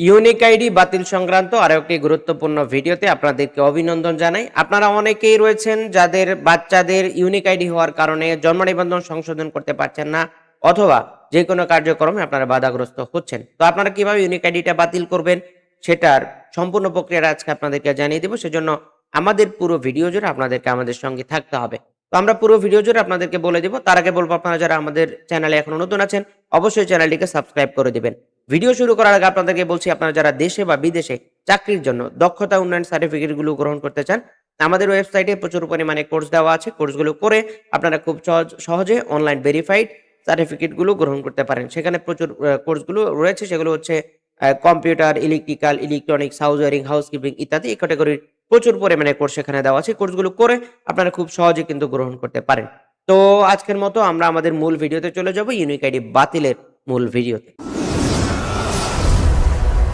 Unique ID বাতিল সংক্রান্ত আরো একটি গুরুত্বপূর্ণ ভিডিওতে আপনাদেরকে অভিনন্দন জানাই। আপনারা অনেকেই রয়েছেন যাদের বাচ্চাদের ইউনিক আইডি হওয়ার কারণে জন্ম নিবন্ধন সংশোধন করতে পারছেন না, অথবা যে কোনো কার্যক্রমে আপনারা বাধাগ্রস্ত হচ্ছেন। তো আপনারা কিভাবে ইউনিক আইডিটা বাতিল করবেন সেটার সম্পূর্ণ প্রক্রিয়াটা আজকে আপনাদেরকে জানিয়ে দেব। সেজন্য আমাদের পুরো ভিডিও জুড়ে আপনাদেরকে আমাদের সঙ্গে থাকতে হবে। তো আমরা পুরো ভিডিও জুড়ে আপনাদেরকে বলে দেব। তার আগে বলবো, আপনারা যারা আমাদের চ্যানেলে এখনো নতুন আছেন অবশ্যই চ্যানেলটিকে সাবস্ক্রাইব করে দিবেন। ভিডিও শুরু করার আগে আপনাদেরকে বলছি, আপনারা যারা দেশে বা বিদেশে চাকরির জন্য দক্ষতা উন্নয়ন সার্টিফিকেট গুলো গ্রহণ করতে চান, আমাদের ওয়েবসাইটে প্রচুর পরিমাণে কোর্স দেওয়া আছে। কোর্সগুলো করে আপনারা খুব সহজে অনলাইন ভেরিফাইড সার্টিফিকেট গুলো গ্রহণ করতে পারেন। সেখানে প্রচুর কোর্সগুলো রয়েছে, সেগুলো হচ্ছে computer, electrical, electronics, house wiring, housekeeping ইত্যাদি এই ক্যাটাগরির প্রচুর পরিমাণে কোর্স সেখানে দেওয়া আছে। কোর্সগুলো করে আপনারা খুব সহজে কিন্তু গ্রহণ করতে পারেন। তো আজকের মতো আমরা আমাদের মূল ভিডিওতে চলে যাব, ইউনিক আইডি বাতিলের মূল ভিডিওতে।